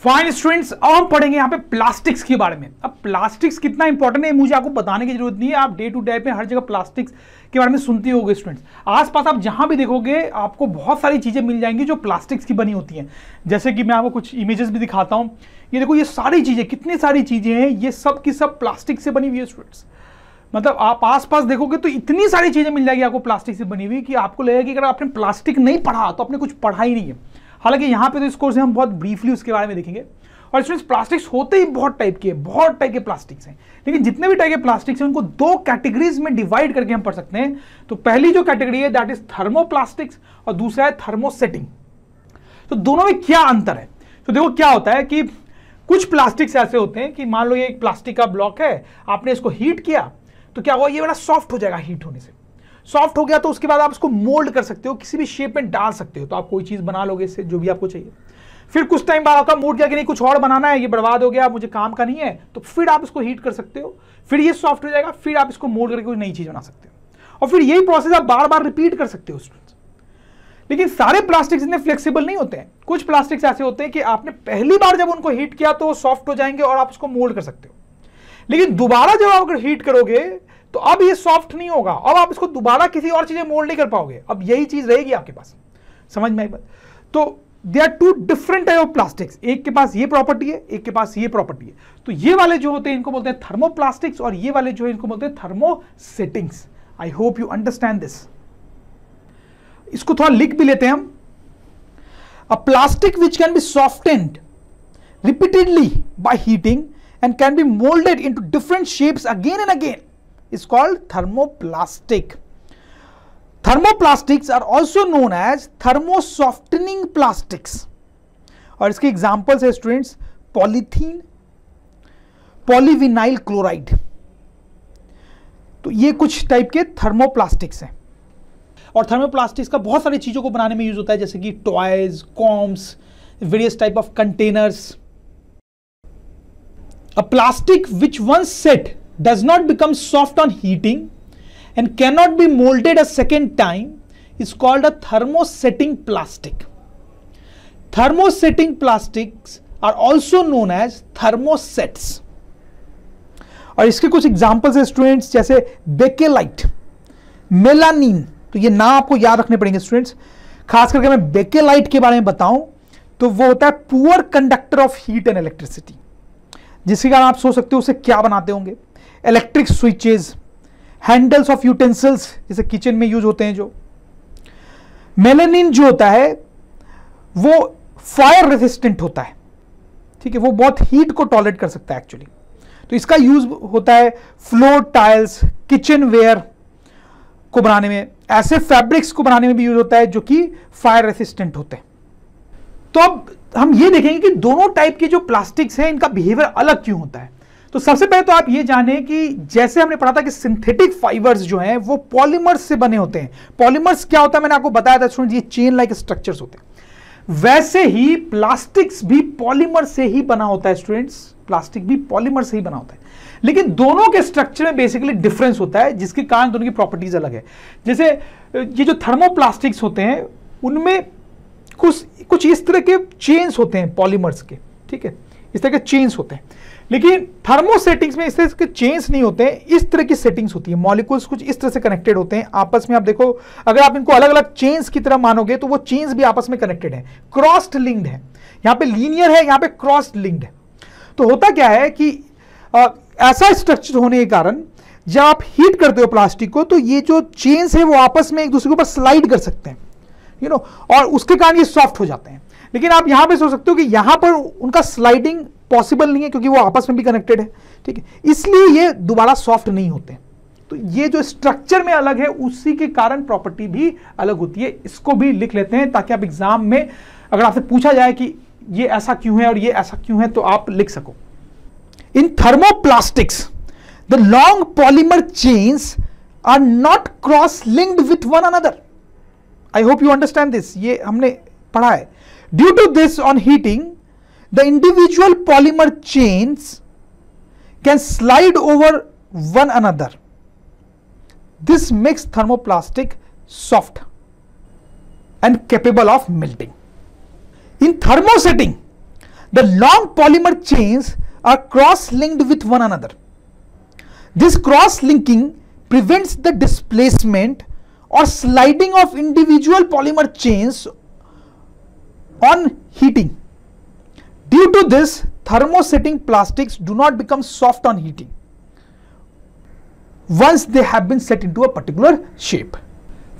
Fine students, अब हम पढ़ेंगे यहाँ पे प्लास्टिक्स के बारे में। अब प्लास्टिक्स कितना इंपॉर्टेंट है मुझे आपको बताने की जरूरत नहीं है, आप डे टू डे पे हर जगह प्लास्टिक्स के बारे में सुनते होगे स्टूडेंट्स। आसपास आप जहां भी देखोगे आपको बहुत सारी चीजें मिल जाएंगी जो प्लास्टिक्स की बनी होती हैं। जैसे कि मैं आपको कुछ इमेजेस भी दिखाता हूं, ये देखो, ये सारी चीजें, कितनी सारी चीजें हैं, ये सब की सब प्लास्टिक से बनी हुई है स्टूडेंट्स। मतलब आप आसपास देखोगे तो इतनी सारी चीजें मिल जाएगी आपको प्लास्टिक से बनी हुई कि आपको लगेगा कि अगर आपने प्लास्टिक नहीं पढ़ा तो आपने कुछ पढ़ा ही नहीं है। हालांकि यहाँ पे तो इस कोर्स में हम बहुत ब्रीफली उसके बारे में देखेंगे। और स्टूडेंट्स, प्लास्टिक्स होते ही बहुत टाइप के, बहुत टाइप के प्लास्टिक्स हैं, लेकिन जितने भी टाइप के प्लास्टिक्स हैं उनको दो कैटेगरीज में डिवाइड करके हम पढ़ सकते हैं। तो पहली जो कैटेगरी है दैट इज थर्मोप्लास्टिक्स और दूसरा है थर्मोसेटिंग। तो दोनों में क्या अंतर है? तो देखो क्या होता है कि कुछ प्लास्टिक्स ऐसे होते हैं कि मान लो ये एक प्लास्टिक का ब्लॉक है, आपने इसको हीट किया तो क्या हुआ, ये बड़ा सॉफ्ट हो जाएगा। हीट होने से सॉफ्ट हो गया तो उसके बाद आप इसको मोल्ड कर सकते हो, किसी भी शेप में डाल सकते हो। तो आप कोई चीज बना लोगे इससे, जो भी आपको चाहिए। फिर कुछ टाइम बाद आपका मूड किया कि नहीं कुछ और बनाना है, ये बर्बाद हो गया, मुझे काम का नहीं है, तो फिर आप इसको हीट कर सकते हो, फिर ये सॉफ्ट हो जाएगा, फिर आप इसको मोल्ड करके कोई नई चीज बना सकते हो। और फिर यही प्रोसेस आप बार बार रिपीट कर सकते हो स्टूडेंट्स। लेकिन सारे प्लास्टिक्स इतने फ्लेक्सिबल नहीं होते हैं। कुछ प्लास्टिक्स ऐसे होते हैं कि आपने पहली बार जब उनको हीट किया तो वो सॉफ्ट हो जाएंगे और आप उसको मोल्ड कर सकते हो। लेकिन दोबारा जब आप अगर हीट करोगे तो अब ये सॉफ्ट नहीं होगा, अब आप इसको दोबारा किसी और चीजें मोल्ड नहीं कर पाओगे, अब यही चीज रहेगी आपके पास। समझ में आई बात? तो they are two different type of plastics. एक के पास ये प्रॉपर्टी है, एक के पास ये प्रॉपर्टी है। तो ये वाले जो होते हैं इनको बोलते हैं थर्मोप्लास्टिक्स और ये वाले जो है इनको बोलते हैं thermosettings. I hope you understand this. इसको थोड़ा लिख भी लेते हैं हम। A plastic which can be softened repeatedly by heating and can be moulded into different shapes again and again is called thermoplastic. Thermoplastics are also known as thermosoftening plastics. और इसके examples है स्टूडेंट्स पॉलीथीन, पॉलीविनाइल क्लोराइड। तो ये कुछ type के thermoplastics हैं। और thermoplastics का बहुत सारी चीजों को बनाने में यूज होता है, जैसे कि toys, combs, various type of containers. A plastic which once set does not become soft on heating and cannot be molded a second time is called a thermosetting plastic. Thermosetting plastics are also known as thermosets. और इसके कुछ examples है students, जैसे bakelite, melanin. तो ये नाम आपको याद रखने पड़ेंगे स्टूडेंट्स। खास करके मैं बेकेलाइट के बारे में बताऊं तो वो होता है poor conductor of heat and electricity, जिसके कारण आप सोच सकते हो उसे क्या बनाते होंगे। Electric switches, handles of utensils जैसे किचन में यूज होते हैं। जो मेलानिन जो होता है वो फायर रेजिस्टेंट होता है, ठीक है, वो बहुत हीट को टॉलरेट कर सकता है एक्चुअली। तो इसका यूज होता है फ्लोर टाइल्स, किचन वेयर को बनाने में, ऐसे फैब्रिक्स को बनाने में भी यूज होता है जो कि फायर रेजिस्टेंट होते हैं। तो अब हम ये देखेंगे कि दोनों टाइप के जो प्लास्टिक्स हैं इनका बिहेवियर अलग क्यों होता है। तो सबसे पहले तो आप ये जाने कि जैसे हमने पढ़ा था कि सिंथेटिक फाइबर्स जो हैं वो पॉलीमर्स से बने होते हैं। पॉलीमर्स क्या होता है मैंने आपको बताया था स्टूडेंट, ये चेन लाइक स्ट्रक्चर्स होते हैं। वैसे ही प्लास्टिक्स भी पॉलीमर से ही बना होता है स्टूडेंट्स, प्लास्टिक भी पॉलीमर से ही बना होता है। लेकिन दोनों के स्ट्रक्चर में बेसिकली डिफरेंस होता है, जिसके कारण दोनों की प्रॉपर्टीज अलग है। जैसे ये जो थर्मोप्लास्टिक्स होते हैं उनमें कुछ इस तरह के चेन्स होते हैं पॉलीमर्स के, ठीक है, इस तरह के चेन्स होते हैं। लेकिन थर्मोसेटिंग्स में इस तरह के चेन्स नहीं होते हैं, इस तरह की सेटिंग्स होती है। मॉलिक्यूल्स कुछ इस तरह से कनेक्टेड होते हैं आपस में। आप देखो, अगर आप इनको अलग अलग चेन्स की तरह मानोगे तो वो चेन्स भी आपस में कनेक्टेड है, क्रॉस्ड लिंक्ड है। यहाँ पे लीनियर है, यहाँ पे क्रॉस्ड लिंक्ड है। तो होता क्या है कि ऐसा स्ट्रक्चर होने के कारण जब आप हीट करते हो प्लास्टिक को तो ये जो चेन्स है वो आपस में एक दूसरे के ऊपर स्लाइड कर सकते हैं, यू नो, और उसके कारण ये सॉफ्ट हो जाते हैं। लेकिन आप यहां पे सोच सकते हो कि यहां पर उनका स्लाइडिंग पॉसिबल नहीं है क्योंकि वो आपस में भी कनेक्टेड है, ठीक है, इसलिए ये दोबारा सॉफ्ट नहीं होते। तो ये जो स्ट्रक्चर में अलग है उसी के कारण प्रॉपर्टी भी अलग होती है। इसको भी लिख लेते हैं ताकि आप एग्जाम में अगर आपसे पूछा जाए कि ये ऐसा क्यों है और ये ऐसा क्यों है तो आप लिख सको। In thermoplastics the long polymer chains are not cross linked with one another. I hope you understand this, ये हमने पढ़ा है। Due to this on heating the individual polymer chains can slide over one another. This makes thermoplastic soft and capable of melting. In thermosetting, the long polymer chains are cross linked with one another. This cross linking prevents the displacement or sliding of individual polymer chains on heating. Due to this, thermosetting plastics do not become soft on heating once they have been set into a particular shape.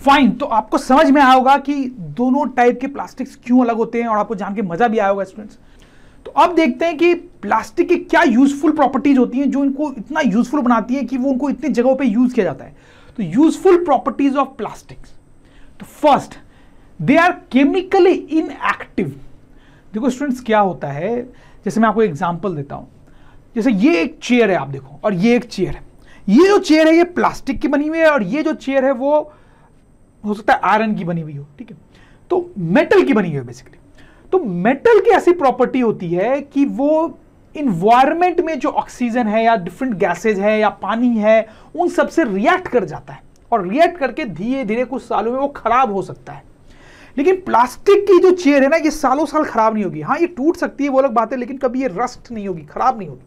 Fine, तो आपको समझ में आया होगा कि दोनों type के plastics क्यों अलग होते हैं और आपको जान के मजा भी आया होगा स्टूडेंट्स. तो अब देखते हैं कि प्लास्टिक की क्या यूजफुल प्रॉपर्टीज होती हैं जो इनको इतना यूजफुल बनाती है कि वो उनको इतनी जगहों पे यूज किया जाता है. तो यूजफुल प्रॉपर्टीज ऑफ प्लास्टिक्स. तो first, they are chemically inactive. देखो स्टूडेंट्स, क्या होता है, जैसे मैं आपको एग्जांपल देता हूं. जैसे ये एक चेयर है, आप देखो, और ये एक चेयर है. ये जो चेयर है ये प्लास्टिक की बनी हुई है और ये जो चेयर है वो हो सकता है आयरन की बनी हुई हो. ठीक है, तो मेटल की बनी हुई है बेसिकली. तो मेटल की ऐसी प्रॉपर्टी होती है कि वो इन्वायरमेंट में जो ऑक्सीजन है या डिफरेंट गैसेज है या पानी है उन सब से रिएक्ट कर जाता है और रिएक्ट करके धीरे धीरे कुछ सालों में वो खराब हो सकता है. लेकिन प्लास्टिक की जो चेयर है ना, ये सालों साल खराब नहीं होगी. हाँ, ये टूट सकती है, वो अलग बात है, लेकिन कभी ये रस्ट नहीं होगी, खराब नहीं होगी.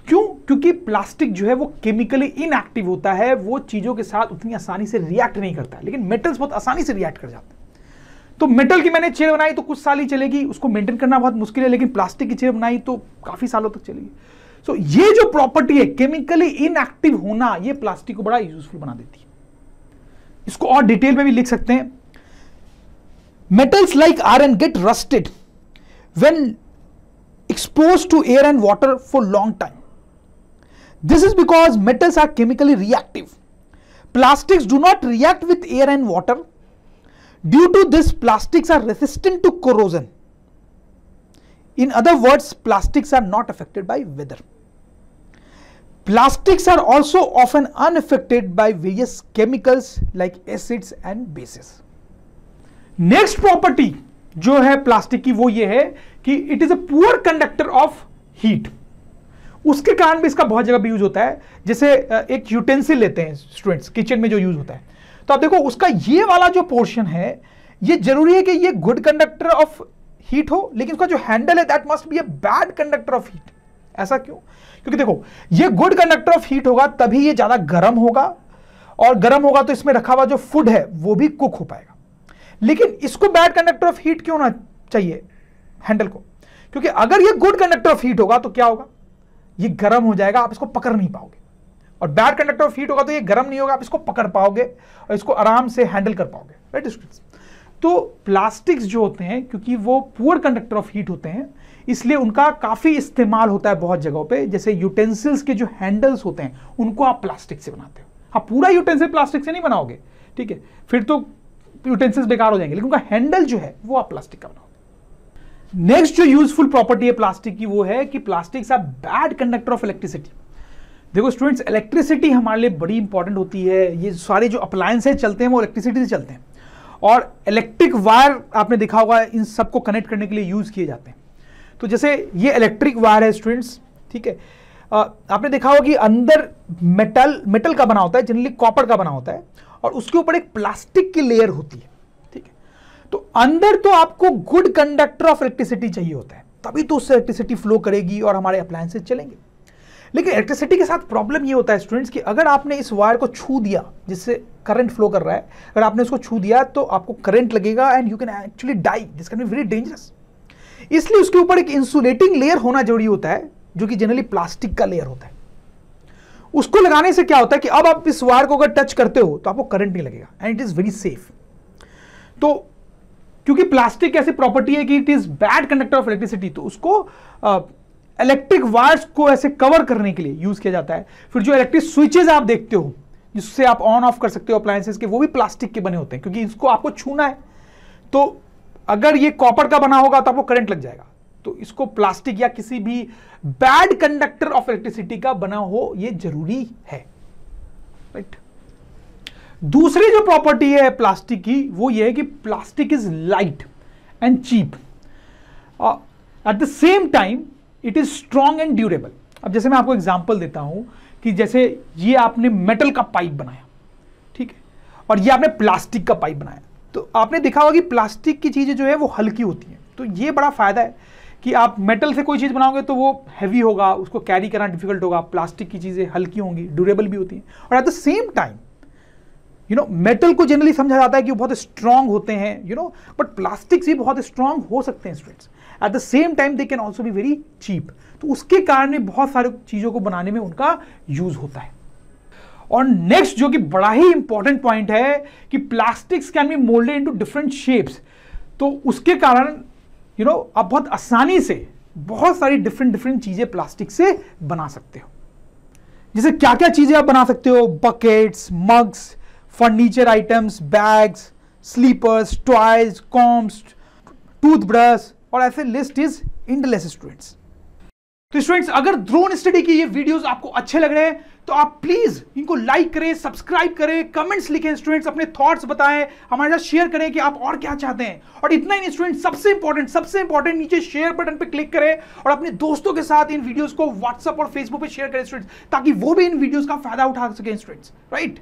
क्यों? क्योंकि प्लास्टिक जो है वो केमिकली इनएक्टिव होता है, वो चीजों के साथ उतनी आसानी से रिएक्ट नहीं करता है. लेकिन मेटल्स बहुत आसानी से रिएक्ट कर जाते हैं. तो मेटल की मैंने चेयर बनाई तो कुछ साल ही चलेगी, उसको मेंटेन करना बहुत मुश्किल है. लेकिन प्लास्टिक की चेयर बनाई तो काफी सालों तक चलेगी. सो ये जो प्रॉपर्टी है केमिकली इनएक्टिव होना, ये प्लास्टिक को बड़ा यूजफुल बना देती है. इसको और डिटेल में भी लिख सकते हैं. Metals like iron get rusted when exposed to air and water for long time. This is because metals are chemically reactive. Plastics do not react with air and water. Due to this, plastics are resistant to corrosion. In other words, plastics are not affected by weather. Plastics are also often unaffected by various chemicals like acids and bases. Next property जो है plastic की वो ये है कि it is a poor conductor of heat. उसके कारण भी इसका बहुत जगह भी यूज होता है. जैसे एक यूटेंसिल लेते हैं स्टूडेंट्स, किचन में जो यूज होता है, तो आप देखो उसका ये वाला जो पोर्शन है, ये जरूरी है कि ये गुड कंडक्टर ऑफ हीट हो, लेकिन उसका जो हैंडल है that must be a bad conductor of heat. ऐसा क्यों? क्योंकि देखो ये गुड कंडक्टर ऑफ हीट होगा तभी ये ज्यादा गर्म होगा, और गर्म होगा तो इसमें रखा हुआ जो फूड है वो भी कुक हो पाएगा. लेकिन इसको बैड कंडक्टर ऑफ हीट क्यों होना चाहिए हैंडल को? क्योंकि अगर ये गुड कंडक्टर ऑफ हीट होगा तो क्या होगा, ये गर्म हो जाएगा, आप इसको पकड़ नहीं पाओगे. और बैड कंडक्टर ऑफ हीट होगा तो ये गर्म नहीं होगा, आप इसको पकड़ पाओगे और इसको आराम से हैंडल कर पाओगे. Right students? तो प्लास्टिक्स जो होते हैं, क्योंकि वो पुअर कंडक्टर ऑफ हीट होते हैं, इसलिए उनका काफी इस्तेमाल होता है बहुत जगहों पे. जैसे यूटेंसिल्स के जो हैंडल्स होते हैं उनको आप प्लास्टिक से बनाते हो. हाँ, पूरा यूटेंसिल प्लास्टिक से नहीं बनाओगे, ठीक है, फिर तो यूटेंसिल्स बेकार हो जाएंगे, लेकिन उनका हैंडल जो है वो आप प्लास्टिक का बनाओगे. नेक्स्ट जो यूजफुल प्रॉपर्टी है प्लास्टिक की वो है कि plastics are bad conductor of electricity. देखो स्टूडेंट्स, इलेक्ट्रिसिटी हमारे लिए बड़ी इंपॉर्टेंट होती है. ये सारे जो अप्लायंसेज चलते हैं वो इलेक्ट्रिसिटी से चलते हैं, और इलेक्ट्रिक वायर आपने देखा होगा इन सबको कनेक्ट करने के लिए यूज किए जाते हैं. तो जैसे ये इलेक्ट्रिक वायर है स्टूडेंट्स, ठीक है, आपने देखा होगा कि अंदर मेटल का बना होता है, जनरली कॉपर का बना होता है, और उसके ऊपर एक प्लास्टिक की लेयर होती है. ठीक है, तो अंदर तो आपको गुड कंडक्टर ऑफ इलेक्ट्रिसिटी चाहिए होता है, तभी तो उससे इलेक्ट्रिसिटी फ्लो करेगी और हमारे अप्लायंसेज चलेंगे. लेकिन इलेक्ट्रिसिटी के साथ प्रॉब्लम ये होता है स्टूडेंट्स कि अगर आपने इस वायर को छू दिया जिससे करंट फ्लो कर रहा है, अगर आपने उसको छू दिया तो आपको करंट लगेगा and you can actually die. This can be very dangerous. इसलिए उसके ऊपर एक इंसुलेटिंग लेयर होना जरूरी होता है, जो कि जनरली प्लास्टिक का लेयर होता है. उसको लगाने से क्या होता है कि अब आप इस वायर को अगर टच करते हो तो आपको करंट नहीं लगेगा and it is very safe. तो क्योंकि प्लास्टिक ऐसी प्रॉपर्टी है कि it is bad conductor of electricity, तो उसको इलेक्ट्रिक वायर्स को ऐसे कवर करने के लिए यूज किया जाता है. फिर जो इलेक्ट्रिक स्विचेस आप देखते हो जिससे आप ऑन ऑफ कर सकते हो अप्लायंसेस के, वो भी प्लास्टिक के बने होते हैं, क्योंकि इसको आपको छूना है. तो अगर ये कॉपर का बना होगा तो आपको करंट लग जाएगा. तो इसको प्लास्टिक या किसी भी बैड कंडक्टर ऑफ इलेक्ट्रिसिटी का बना हो ये जरूरी है. राइट? दूसरी जो प्रॉपर्टी है प्लास्टिक की वो ये है कि plastic is light and cheap. At the same time it is strong and durable. अब जैसे मैं आपको एग्जांपल देता हूं कि जैसे ये आपने मेटल का पाइप बनाया, ठीक है, और ये आपने प्लास्टिक का पाइप बनाया, तो आपने देखा होगा कि प्लास्टिक की चीजें जो है वो हल्की होती हैं. तो ये बड़ा फायदा है कि आप मेटल से कोई चीज़ बनाओगे तो वो हैवी होगा, उसको कैरी करना डिफिकल्ट होगा, प्लास्टिक की चीज़ें हल्की होंगी, ड्यूरेबल भी होती हैं, और eight the same time metal को जनरली समझा जाता है कि वो बहुत स्ट्रांग होते हैं, बट प्लास्टिक्स भी बहुत स्ट्रांग हो सकते हैं students. At the same time they can also be very cheap, तो उसके कारण बहुत सारी चीज़ों को बनाने में उनका यूज होता है। और नेक्स्ट जो कि बड़ा ही इंपॉर्टेंट पॉइंट है कि plastics can be moulded into different shapes, तो उसके कारण आप बहुत आसानी से बहुत सारी डिफरेंट चीजें प्लास्टिक से बना सकते हो। जैसे क्या क्या चीजें आप बना सकते हो, buckets, mugs, furniture items, bags, slippers, toys, combs, toothbrush, और ऐसे लिस्ट इज एंडलेस स्टूडेंट्स। तो स्टूडेंट्स, अगर ड्रोन स्टडी की ये वीडियोस आपको अच्छे लग रहे हैं तो आप प्लीज इनको लाइक करें, सब्सक्राइब करें, कमेंट्स लिखें स्टूडेंट्स, अपने थॉट्स बताएं, हमारे साथ शेयर करें कि आप और क्या चाहते हैं। और इतना ही नहीं स्टूडेंट्स, सबसे इंपॉर्टेंट नीचे शेयर बटन पे क्लिक करें और अपने दोस्तों के साथ इन वीडियोस को व्हाट्सएप और फेसबुक पे शेयर करें स्टूडेंट्स, ताकि वो भी इन वीडियोस का फायदा उठा सकें स्टूडेंट्स, राइट।